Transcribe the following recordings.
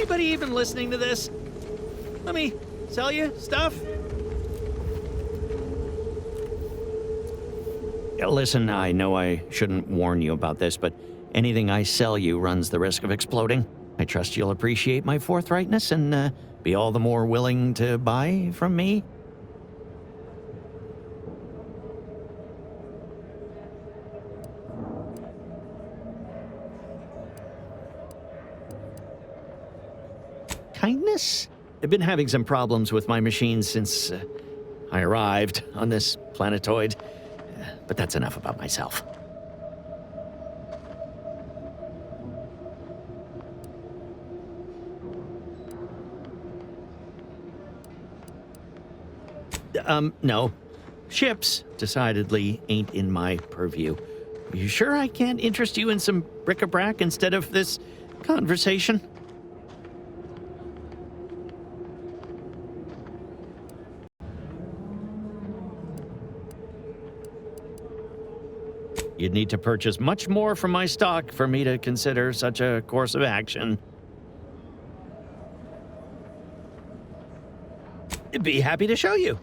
anybody even listening to this? Let me sell you stuff? Listen, I know I shouldn't warn you about this, but anything I sell you runs the risk of exploding. I trust you'll appreciate my forthrightness and be all the more willing to buy from me. Kindness? I've been having some problems with my machines since I arrived on this planetoid. But that's enough about myself. No. Ships decidedly ain't in my purview. You sure I can't interest you in some bric-a-brac instead of this conversation? You'd need to purchase much more from my stock for me to consider such a course of action. I'd be happy to show you.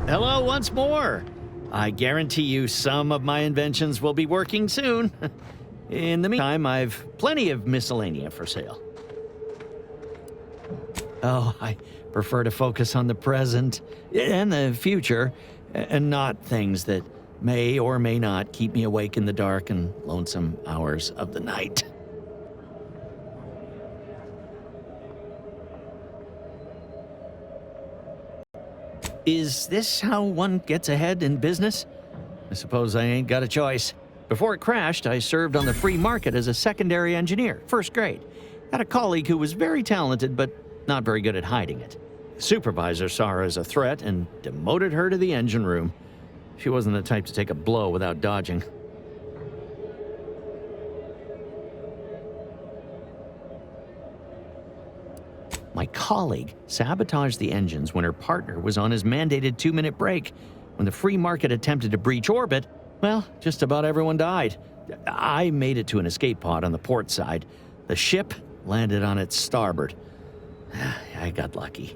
Hello once more. I guarantee you some of my inventions will be working soon. In the meantime, I've plenty of miscellanea for sale. Oh, I prefer to focus on the present and the future, and not things that may or may not keep me awake in the dark and lonesome hours of the night. Is this how one gets ahead in business? I suppose I ain't got a choice. Before it crashed, I served on the free market as a secondary engineer, first grade. Had a colleague who was very talented, but not very good at hiding it. The supervisor saw her as a threat and demoted her to the engine room. She wasn't the type to take a blow without dodging. My colleague sabotaged the engines when her partner was on his mandated 2-minute break. When the free market attempted to breach orbit, well, just about everyone died. I made it to an escape pod on the port side. The ship landed on its starboard. I got lucky.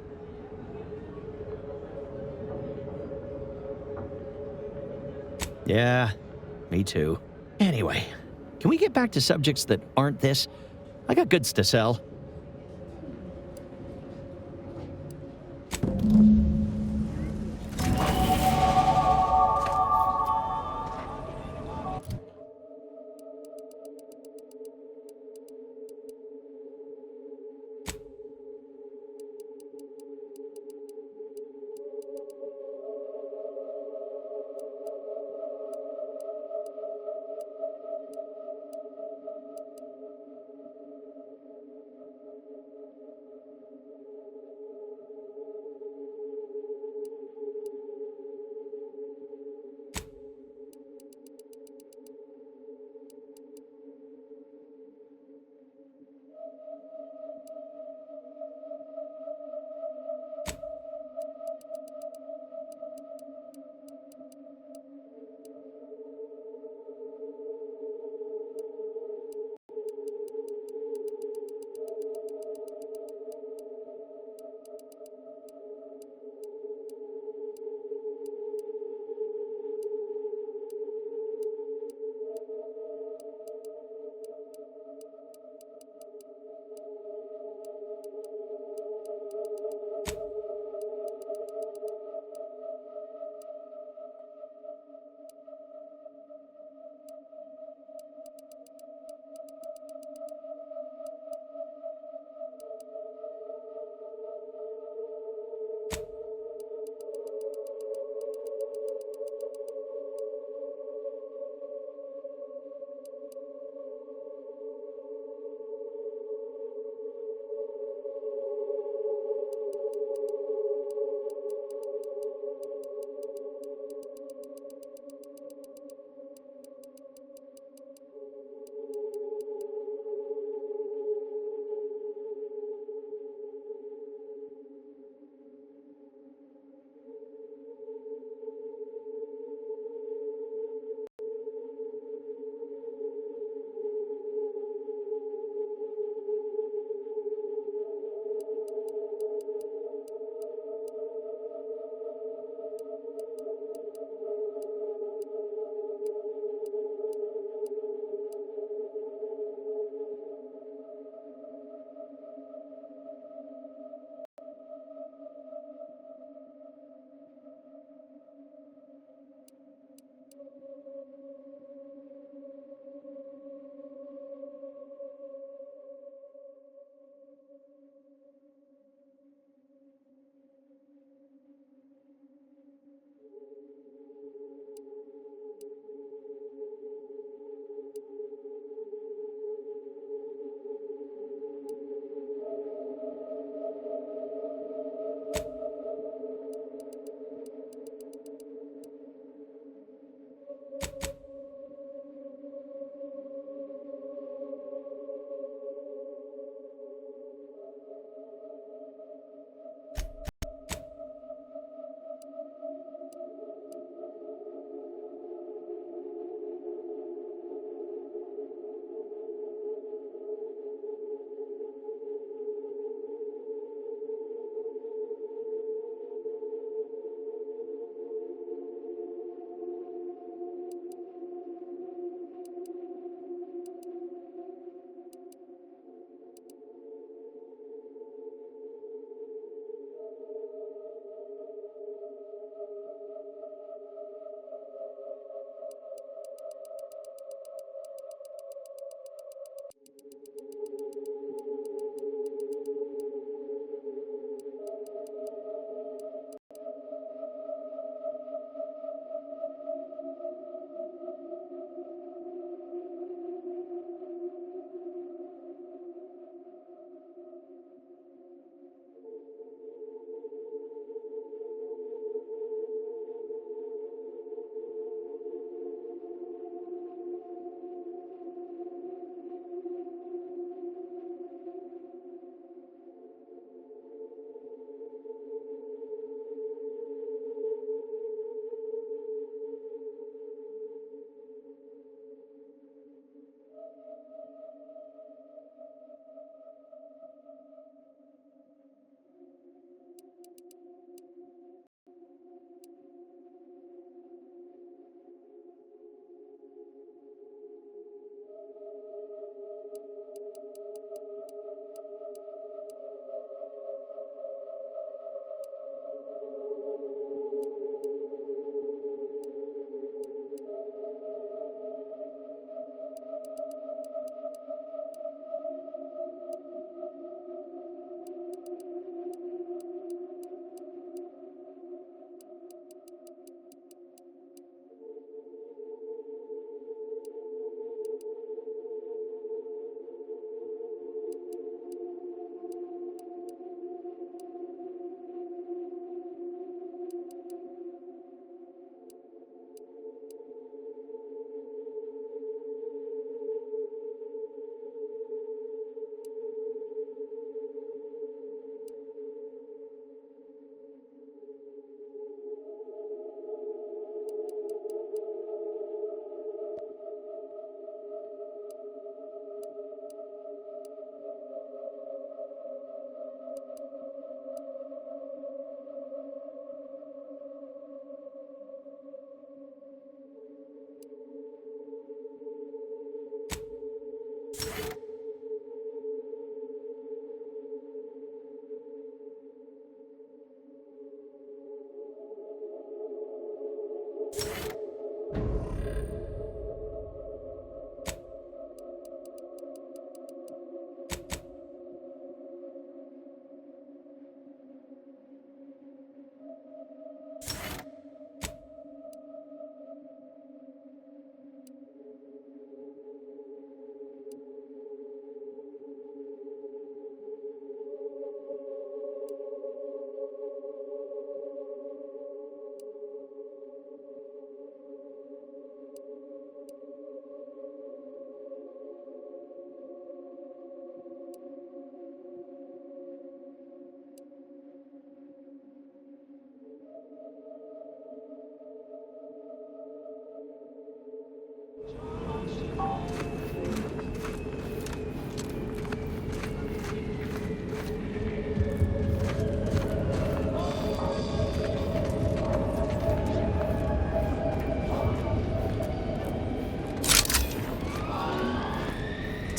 Yeah, me too. Anyway, can we get back to subjects that aren't this? I got goods to sell.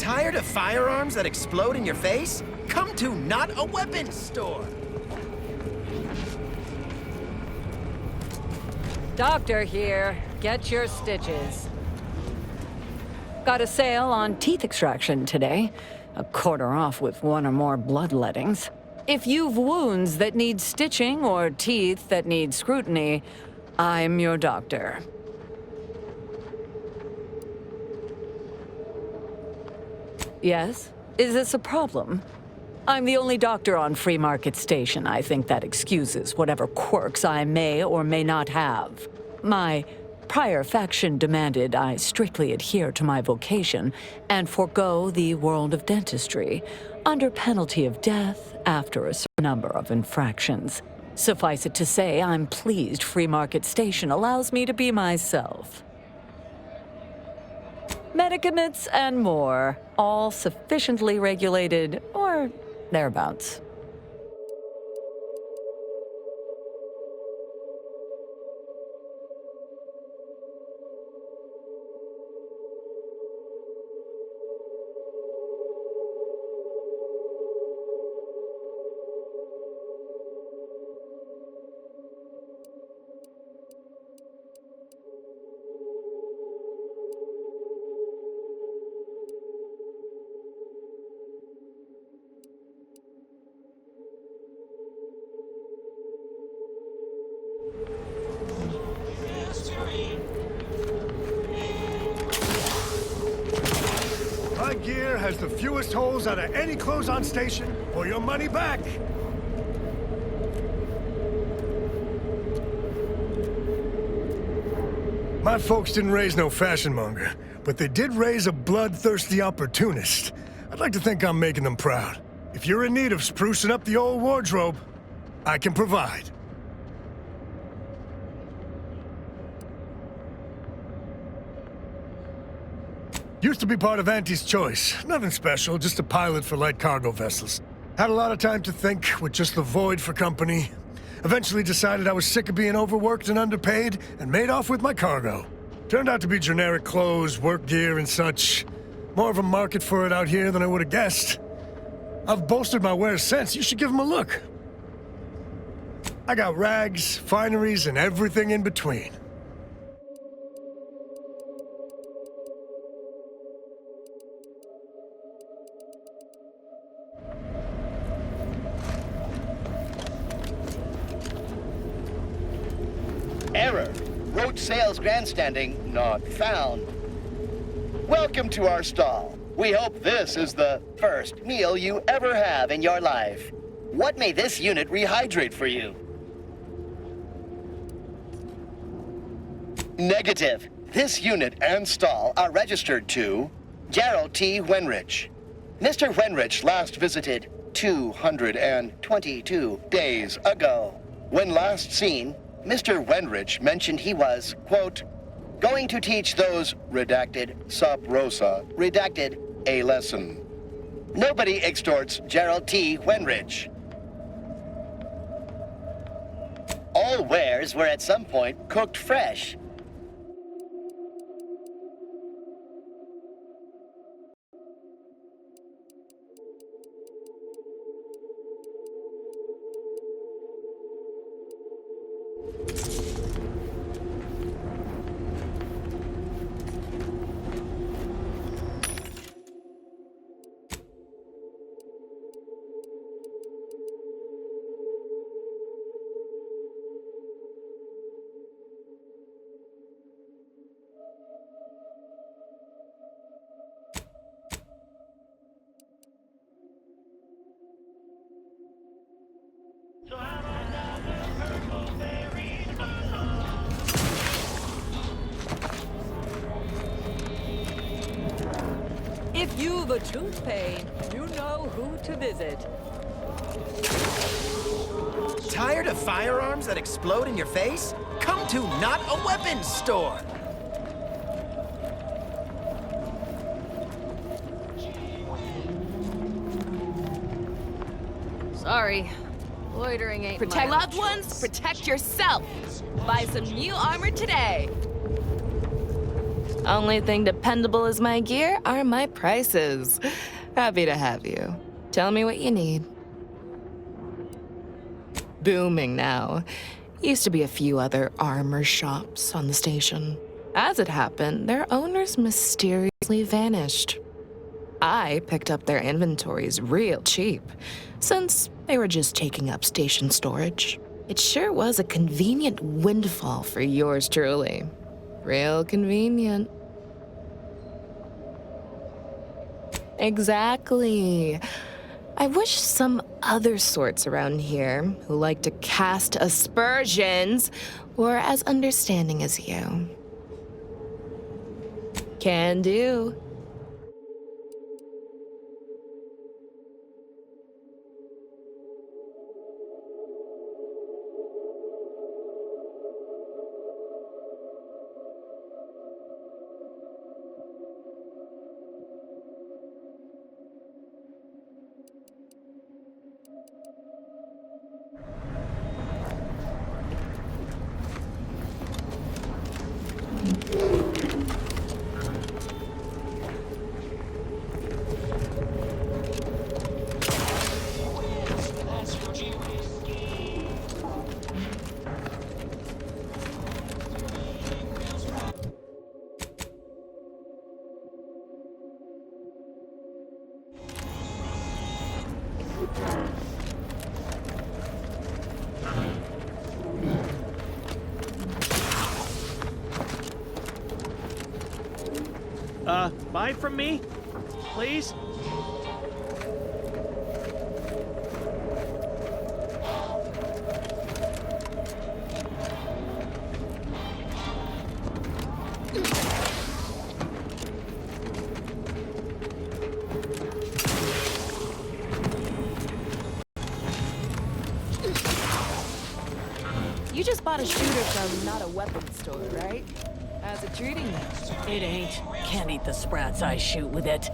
Tired of firearms that explode in your face? Come to Not a Weapons store. Doctor here. Get your stitches. Got a sale on teeth extraction today. A quarter off with one or more bloodlettings. If you've wounds that need stitching or teeth that need scrutiny, I'm your doctor. Yes? Is this a problem? I'm the only doctor on Free Market Station. I think that excuses whatever quirks I may or may not have. My prior faction demanded I strictly adhere to my vocation and forego the world of dentistry, under penalty of death after a certain number of infractions. Suffice it to say, I'm pleased Free Market Station allows me to be myself. Medicaments and more, all sufficiently regulated, or thereabouts. My gear has the fewest holes out of any close-on station, or your money back! My folks didn't raise no fashion monger, but they did raise a bloodthirsty opportunist. I'd like to think I'm making them proud. If you're in need of sprucing up the old wardrobe, I can provide. Used to be part of Auntie's Choice. Nothing special, just a pilot for light cargo vessels. Had a lot of time to think with just the void for company. Eventually decided I was sick of being overworked and underpaid, and made off with my cargo. Turned out to be generic clothes, work gear, and such. More of a market for it out here than I would have guessed. I've bolstered my wares since. You should give them a look. I got rags, fineries, and everything in between. Error. Roach sales grandstanding not found. Welcome to our stall. We hope this is the first meal you ever have in your life. What may this unit rehydrate for you? Negative. This unit and stall are registered to Gerald T. Wenrich. Mr. Wenrich last visited 222 days ago. When last seen, Mr. Wenrich mentioned he was, quote, going to teach those, redacted, sub rosa, redacted, a lesson. Nobody extorts Gerald T. Wenrich. All wares were at some point cooked fresh. If you've a tooth pain, you know who to visit. Tired of firearms that explode in your face? Come to Not a Weapons store. Sorry. Loitering ain't Protect my loved ones, protect yourself. Buy some new armor today. Only thing dependable as my gear are my prices. Happy to have you. Tell me what you need. Booming now. Used to be a few other armor shops on the station. As it happened, their owners mysteriously vanished. I picked up their inventories real cheap, since they were just taking up station storage. It sure was a convenient windfall for yours truly. Real convenient. Exactly. I wish some other sorts around here who like to cast aspersions were as understanding as you. Can do. Buy from me? Please? You just bought a shooter from not a weapons store, right? How's it treating you? It ain't. Can't eat the sprats I shoot with it.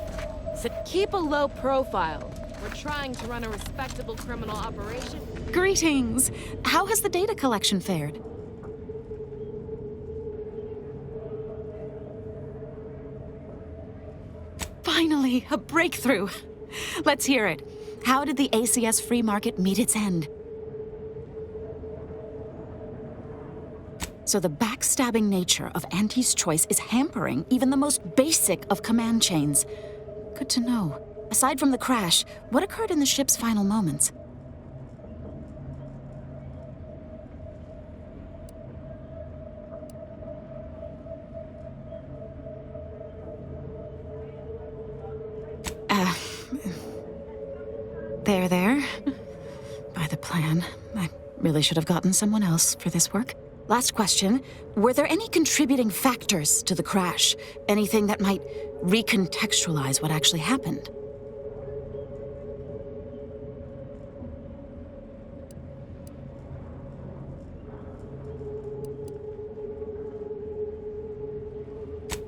So keep a low profile. We're trying to run a respectable criminal operation. Greetings! How has the data collection fared? Finally, a breakthrough! Let's hear it. How did the ACS free market meet its end? So the backstabbing nature of Auntie's choice is hampering even the most basic of command chains. Good to know. Aside from the crash, what occurred in the ship's final moments? There. By the plan. I really should have gotten someone else for this work. Last question. Were there any contributing factors to the crash? Anything that might recontextualize what actually happened?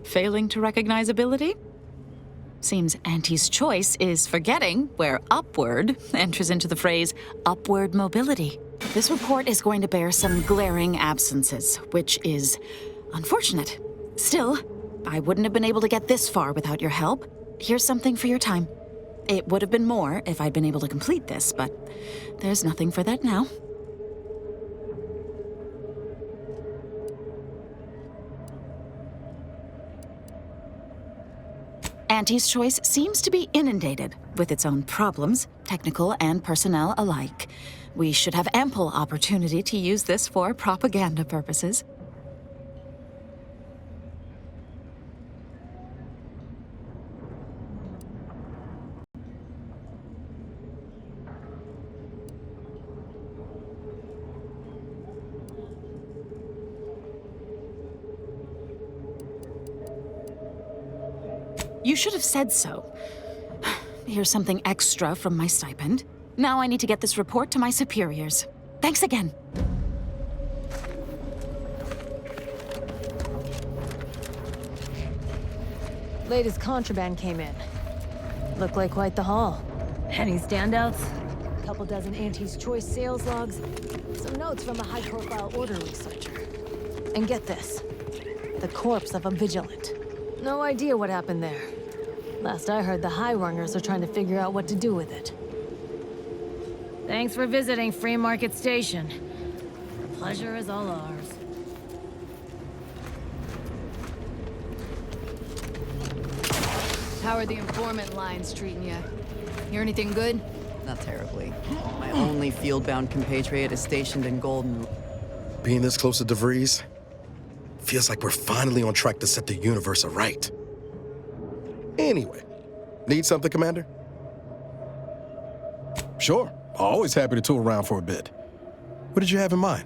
Failing to recognize ability? Seems Auntie's choice is forgetting where upward enters into the phrase upward mobility. This report is going to bear some glaring absences, which is unfortunate. Still, I wouldn't have been able to get this far without your help. Here's something for your time. It would have been more if I'd been able to complete this, but there's nothing for that now. Auntie's choice seems to be inundated with its own problems, technical and personnel alike. We should have ample opportunity to use this for propaganda purposes. You should have said so. Here's something extra from my stipend. Now I need to get this report to my superiors. Thanks again. Latest contraband came in. Looked like quite the haul. Any standouts? Couple dozen Auntie's Choice sales logs. Some notes from a high-profile order researcher. And get this. The corpse of a vigilant. No idea what happened there. Last I heard, the High Runners are trying to figure out what to do with it. Thanks for visiting Free Market Station. The pleasure is all ours. How are the informant lines treating you? Hear anything good? Not terribly. My only field-bound compatriot is stationed in Golden. Being this close to DeVries, feels like we're finally on track to set the universe aright. Anyway, need something, Commander? Sure. Always happy to tool around for a bit. What did you have in mind?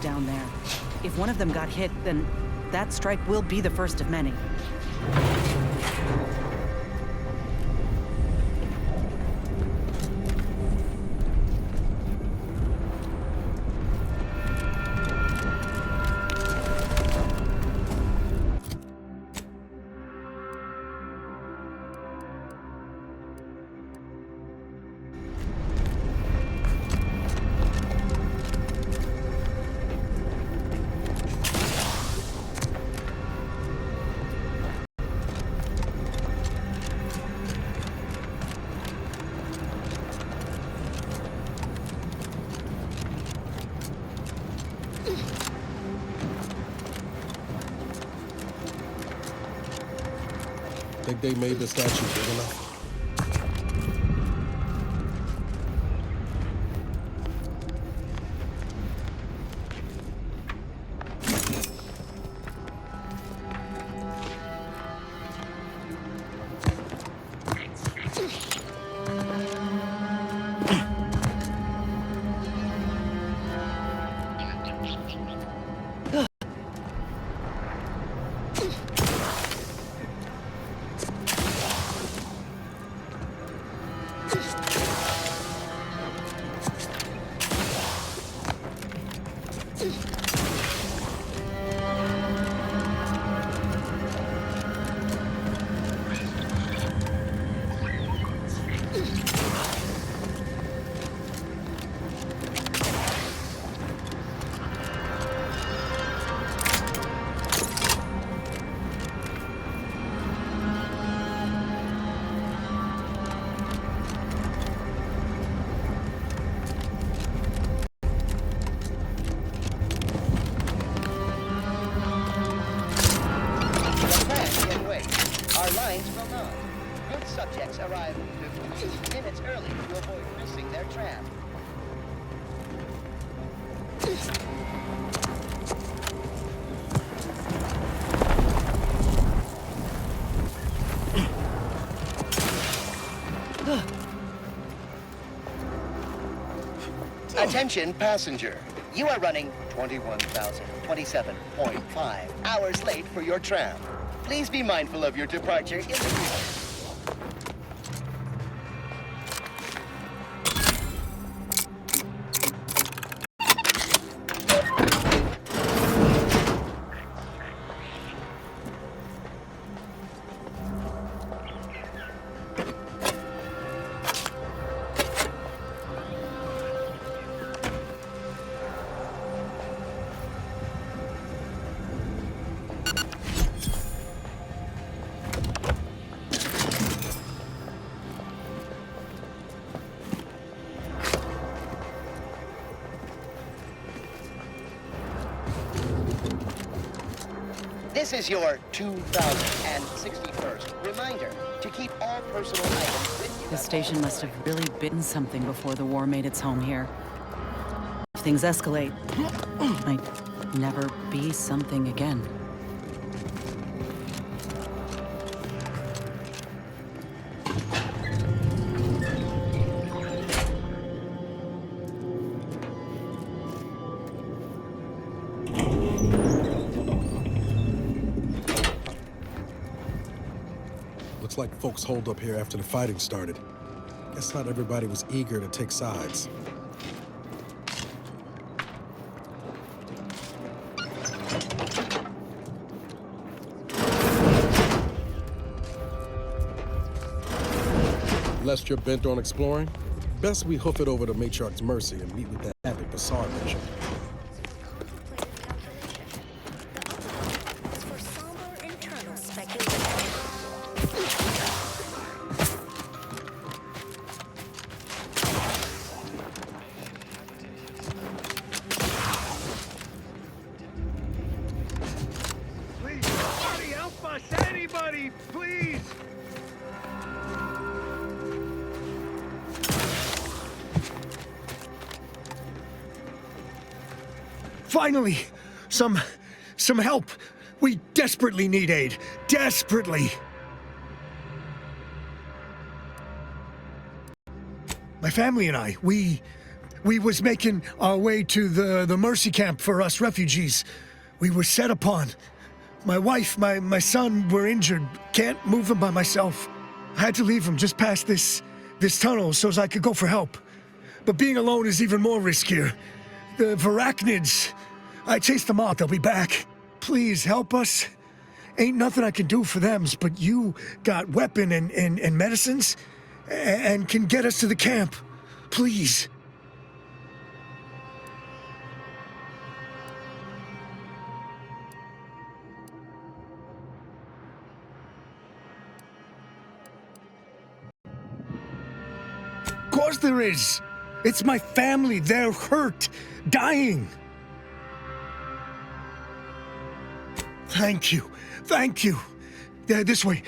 Down there. If one of them got hit, then that strike will be the first of many. Think they made the statue big enough? Our lines will not. Good subjects arrive 15 minutes early to avoid missing their tram. Attention passenger. You are running 21,027.5 hours late for your tram. Please be mindful of your departure in the future. This is your 2061st reminder to keep all personal items with you. This station must have really been something before the war made its home here. If things escalate, it might never be something again. Looks like folks holed up here after the fighting started. Guess not everybody was eager to take sides. Lest you're bent on exploring, best we hoof it over to Matriarch's Mercy and meet with that epic Bassar mission. Anybody, please! Finally! Some help! We desperately need aid. Desperately! My family and I, we was making our way to the Mercy camp for us refugees. We were set upon. My wife, my son were injured. Can't move them by myself. I had to leave them just past this tunnel so as I could go for help. But being alone is even more riskier. The Varachnids, I chased them out. They'll be back. Please help us. Ain't nothing I can do for them, but you got weapon and medicines and can get us to the camp. Please. Of course there is. It's my family. They're hurt, dying. Thank you. Thank you. This way.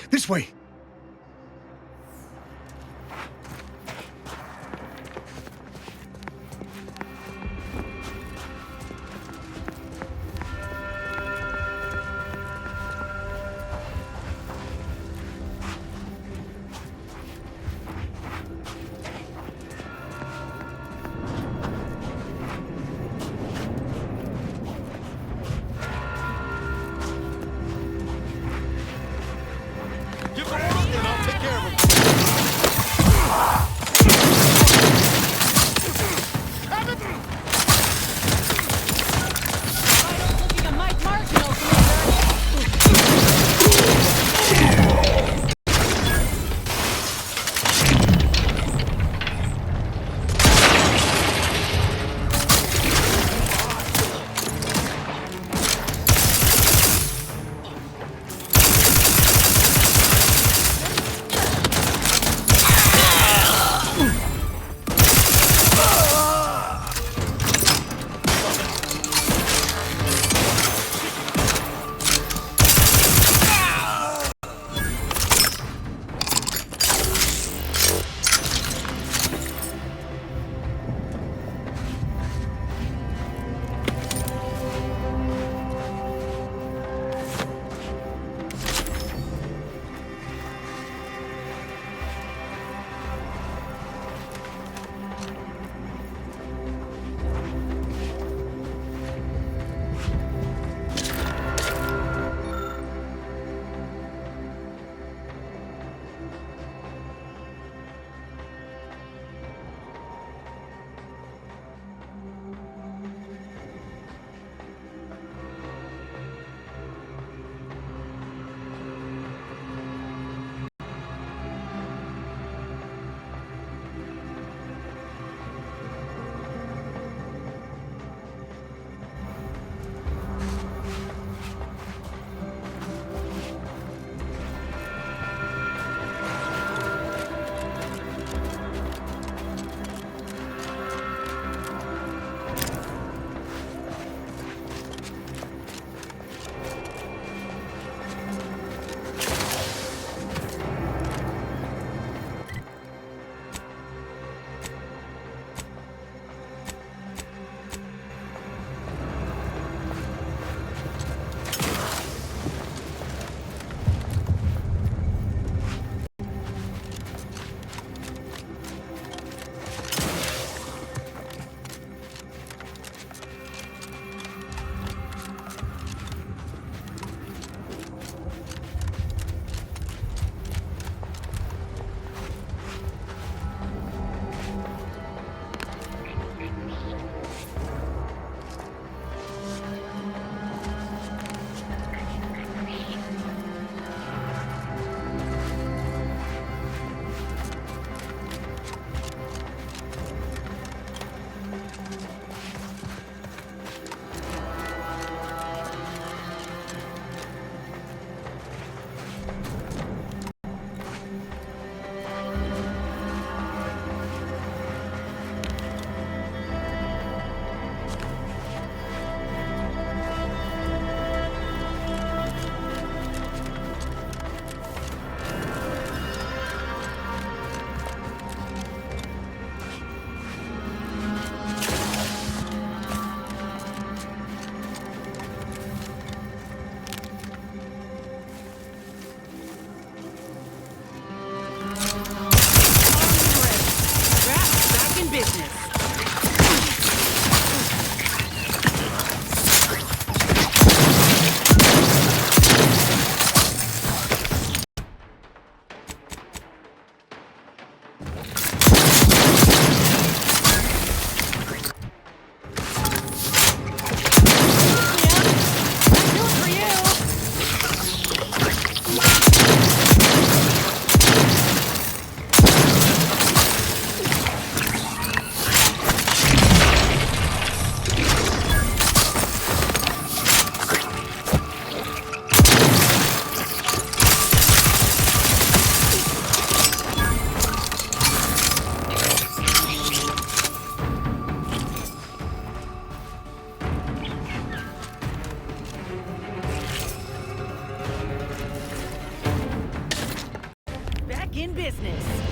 in business.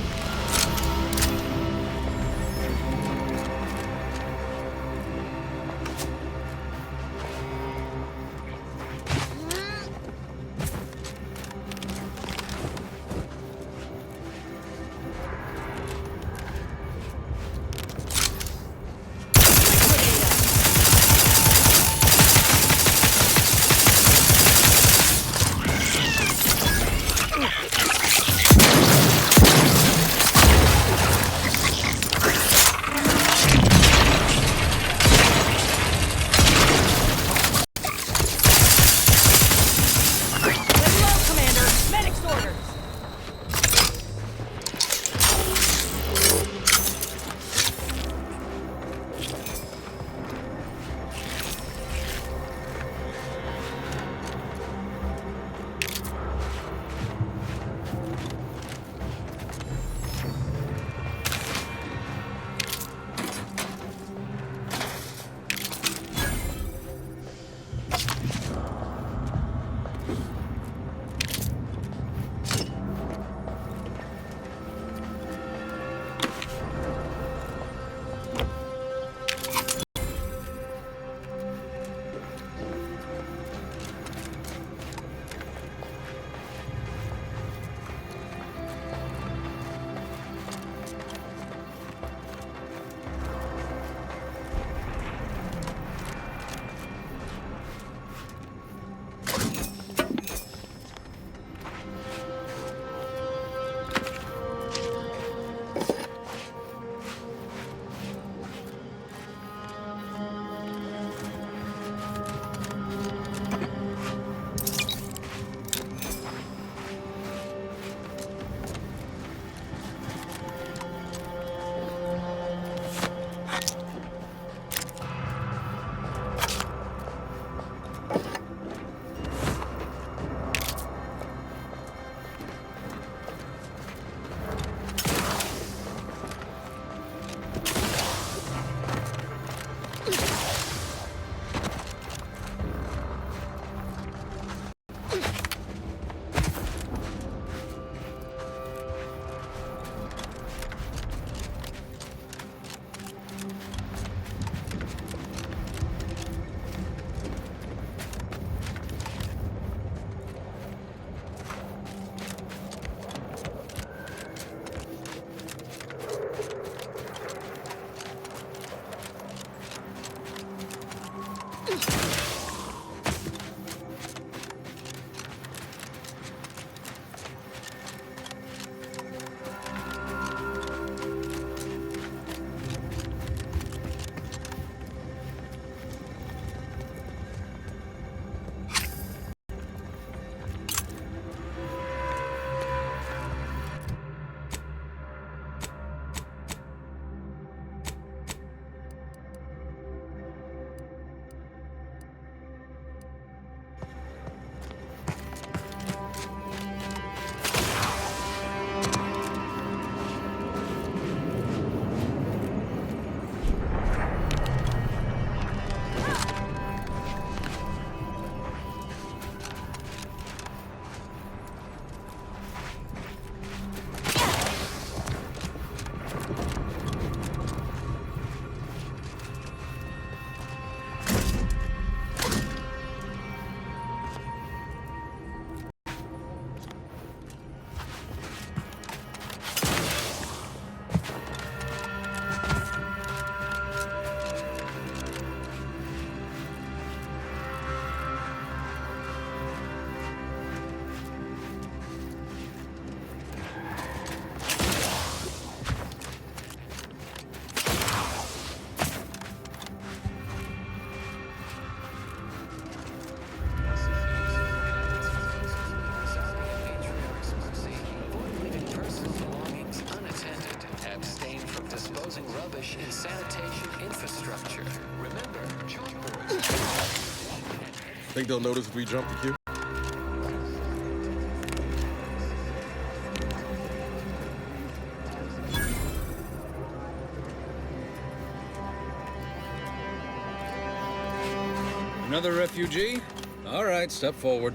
Think they'll notice if we jump the queue? Another refugee? All right, step forward.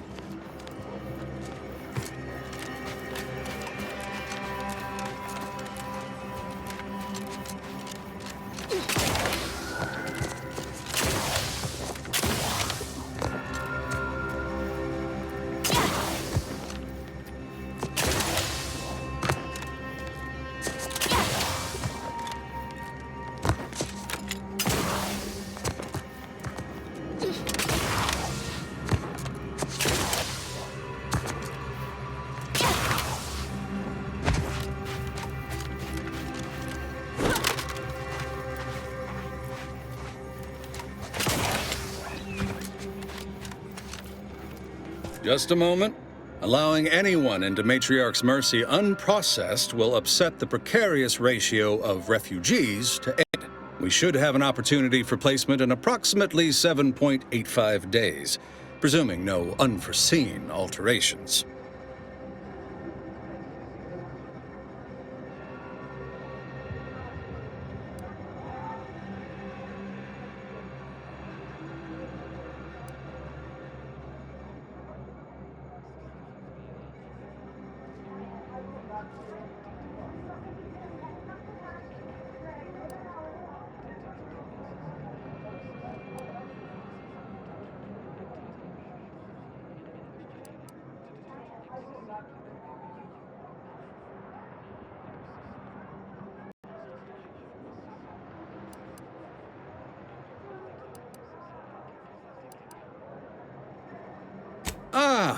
Just a moment. Allowing anyone into Matriarch's Mercy unprocessed will upset the precarious ratio of refugees to aid. We should have an opportunity for placement in approximately 7.85 days, presuming no unforeseen alterations.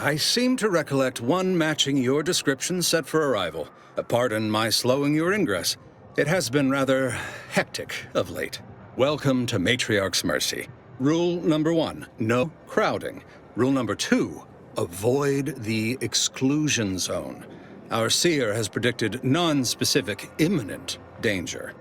I seem to recollect one matching your description set for arrival. Pardon my slowing your ingress. It has been rather hectic of late. Welcome to Matriarch's Mercy. Rule number 1, no crowding. Rule number 2, avoid the exclusion zone. Our seer has predicted non-specific imminent danger.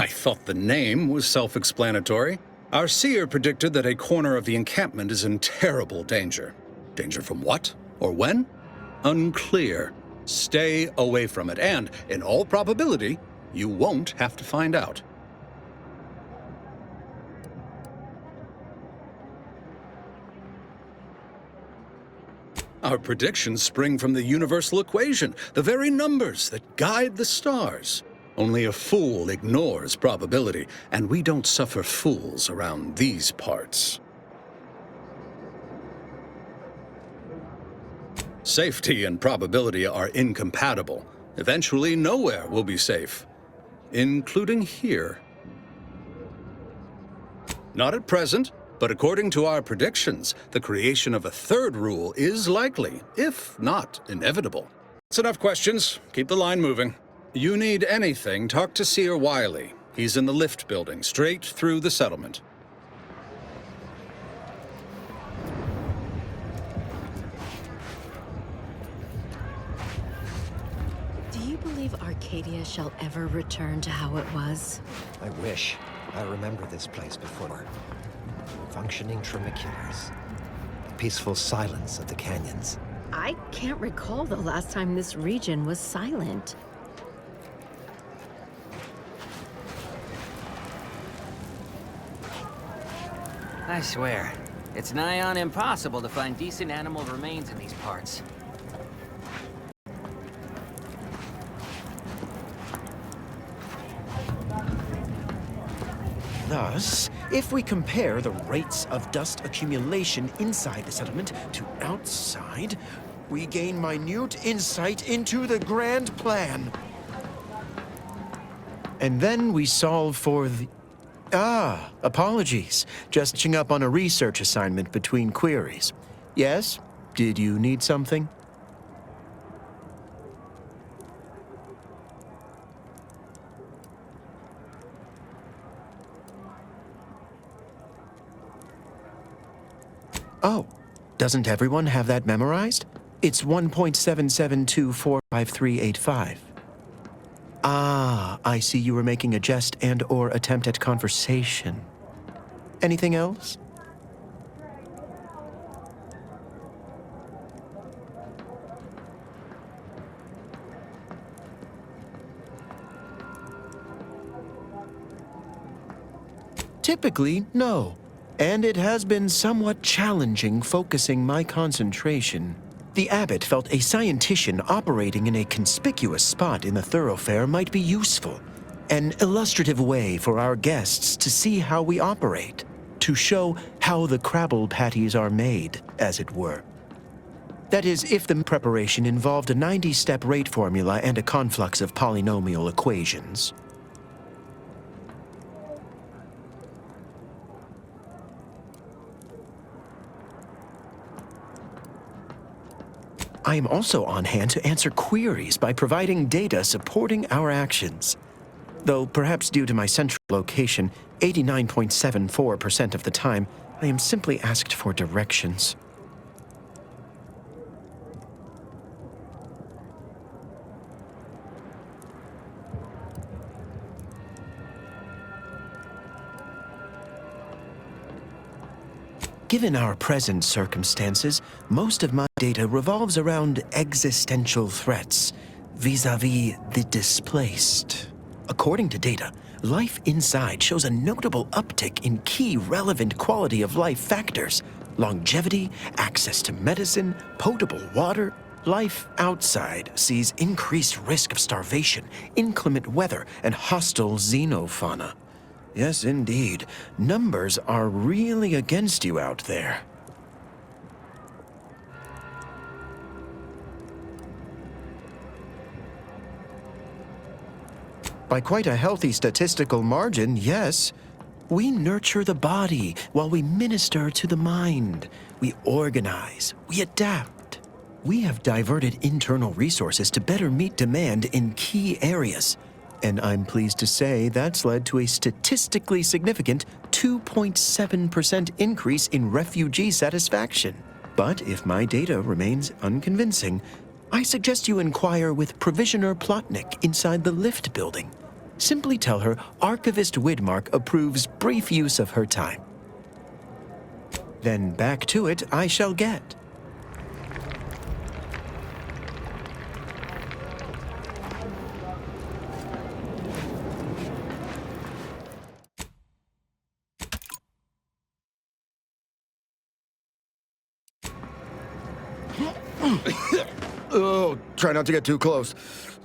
I thought the name was self-explanatory. Our seer predicted that a corner of the encampment is in terrible danger. Danger from what? Or when? Unclear. Stay away from it, and, in all probability, you won't have to find out. Our predictions spring from the universal equation, the very numbers that guide the stars. Only a fool ignores probability, and we don't suffer fools around these parts. Safety and probability are incompatible. Eventually, nowhere will be safe, including here. Not at present, but according to our predictions, the creation of a third rule is likely, if not inevitable. That's enough questions. Keep the line moving. You need anything, talk to Seer Wiley. He's in the lift building, straight through the settlement. Do you believe Arcadia shall ever return to how it was? I wish. I remember this place before. Functioning trimiculars. The peaceful silence of the canyons. I can't recall the last time this region was silent. I swear, it's nigh on impossible to find decent animal remains in these parts. Thus, if we compare the rates of dust accumulation inside the settlement to outside, we gain minute insight into the grand plan. And then we solve for the... apologies. Just catching up on a research assignment between queries. Yes? Did you need something? Oh, doesn't everyone have that memorized? It's 1.77245385. Ah, I see you were making a jest and/or attempt at conversation. Anything else? Typically, no. And it has been somewhat challenging focusing my concentration. The abbot felt a scientician operating in a conspicuous spot in the thoroughfare might be useful. An illustrative way for our guests to see how we operate. To show how the Crabble patties are made, as it were. That is, if the preparation involved a 90-step rate formula and a conflux of polynomial equations. I am also on hand to answer queries by providing data supporting our actions. Though perhaps due to my central location, 89.74% of the time, I am simply asked for directions. Given our present circumstances, most of my data revolves around existential threats, vis-a-vis the displaced. According to data, life inside shows a notable uptick in key relevant quality of life factors: longevity, access to medicine, potable water. Life outside sees increased risk of starvation, inclement weather, and hostile xenofauna. Yes, indeed. Numbers are really against you out there. By quite a healthy statistical margin, yes. We nurture the body while we minister to the mind. We organize, we adapt. We have diverted internal resources to better meet demand in key areas. And I'm pleased to say that's led to a statistically significant 2.7% increase in refugee satisfaction. But if my data remains unconvincing, I suggest you inquire with Provisioner Plotnik inside the lift building. Simply tell her Archivist Widmark approves brief use of her time. Then back to it I shall get. Oh, try not to get too close.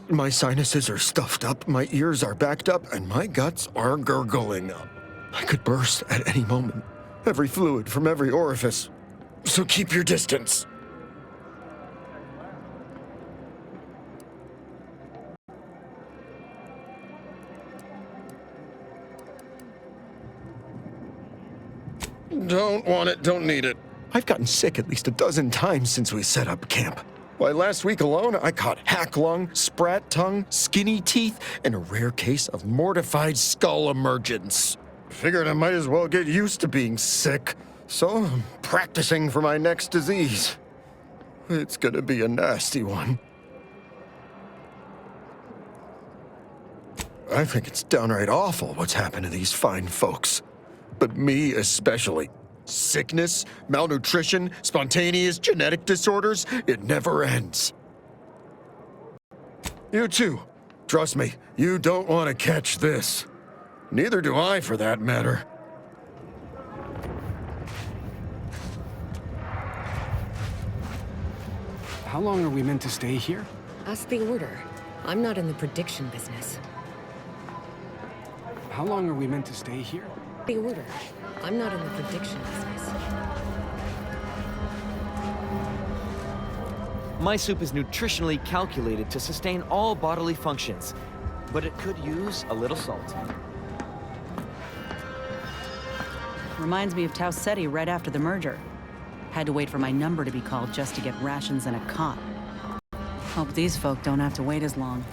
My sinuses are stuffed up, my ears are backed up, and my guts are gurgling. I could burst at any moment. Every fluid from every orifice. So keep your distance. Don't want it, don't need it. I've gotten sick at least a dozen times since we set up camp. Why, last week alone, I caught hack lung, sprat tongue, skinny teeth, and a rare case of mortified skull emergence. Figured I might as well get used to being sick, so I'm practicing for my next disease. It's gonna be a nasty one. I think it's downright awful what's happened to these fine folks. But me especially. Sickness, malnutrition, spontaneous genetic disorders, it never ends. You too. Trust me, you don't want to catch this. Neither do I, for that matter. How long are we meant to stay here? Ask the Order. I'm not in the prediction business. How long are we meant to stay here? The Order. I'm not in the prediction business. My soup is nutritionally calculated to sustain all bodily functions, but it could use a little salt. Reminds me of Tau Ceti right after the merger. Had to wait for my number to be called just to get rations and a cot. Hope these folk don't have to wait as long.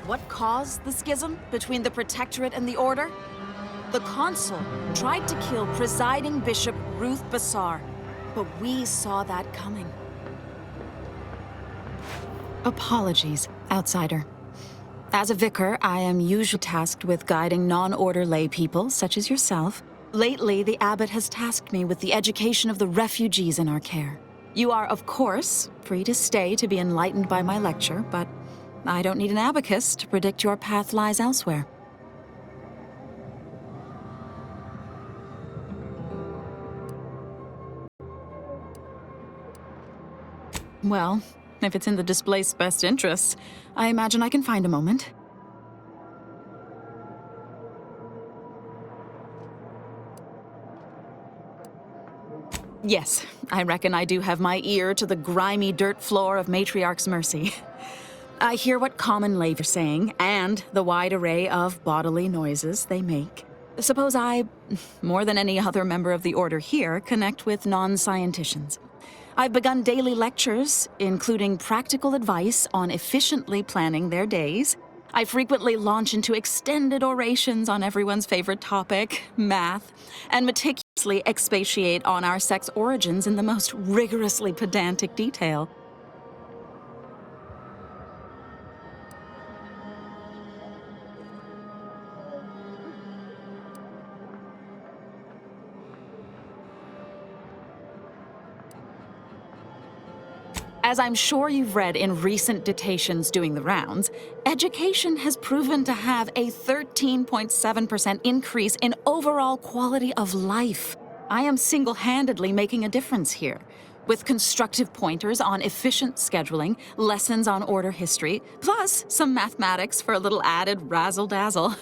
What caused the schism between the Protectorate and the Order? The Consul tried to kill presiding Bishop Ruth Bassar, but we saw that coming. Apologies, outsider. As a vicar, I am usually tasked with guiding non-order lay people, such as yourself. Lately, the abbot has tasked me with the education of the refugees in our care. You are, of course, free to stay to be enlightened by my lecture, but I don't need an abacus to predict your path lies elsewhere. Well, if it's in the displaced's best interests, I imagine I can find a moment. Yes, I reckon I do have my ear to the grimy dirt floor of Matriarch's Mercy. I hear what common lay are saying, and the wide array of bodily noises they make. Suppose I, more than any other member of the Order here, connect with non-scienticians. I've begun daily lectures, including practical advice on efficiently planning their days. I frequently launch into extended orations on everyone's favorite topic, math, and meticulously expatiate on our sex origins in the most rigorously pedantic detail. As I'm sure you've read in recent dictations doing the rounds, education has proven to have a 13.7% increase in overall quality of life. I am single-handedly making a difference here, with constructive pointers on efficient scheduling, lessons on order history, plus some mathematics for a little added razzle-dazzle.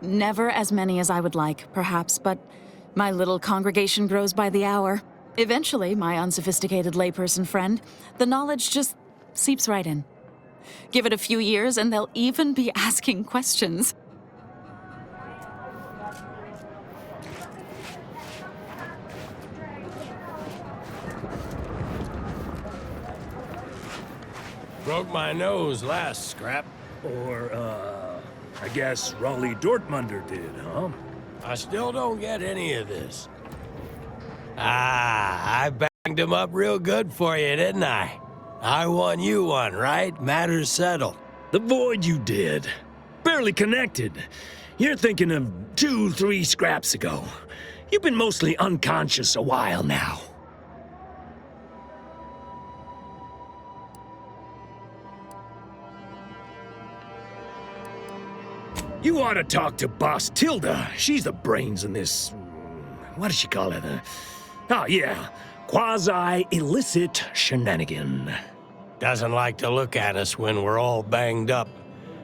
Never as many as I would like, perhaps, but my little congregation grows by the hour. Eventually, my unsophisticated layperson friend, the knowledge just seeps right in. Give it a few years and they'll even be asking questions. Broke my nose last scrap. Or, I guess Raleigh Dortmunder did, huh? I still don't get any of this. Ah, I banged him up real good for you, didn't I? I won you one, right? Matters settled. The void you did. Barely connected. You're thinking of 2-3 scraps ago. You've been mostly unconscious a while now. You ought to talk to Boss Tilda. She's the brains in this... what does she call it? Oh, yeah. Quasi-illicit shenanigan. Doesn't like to look at us when we're all banged up.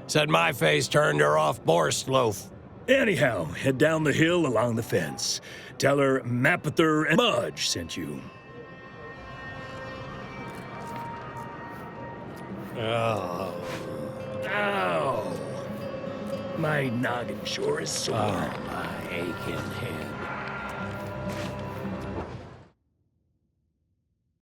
Said my face turned her off Borscht loaf. Anyhow, head down the hill along the fence. Tell her Mapother and Mudge sent you. Oh. Ow. My noggin sure is sore. Oh, my aching head.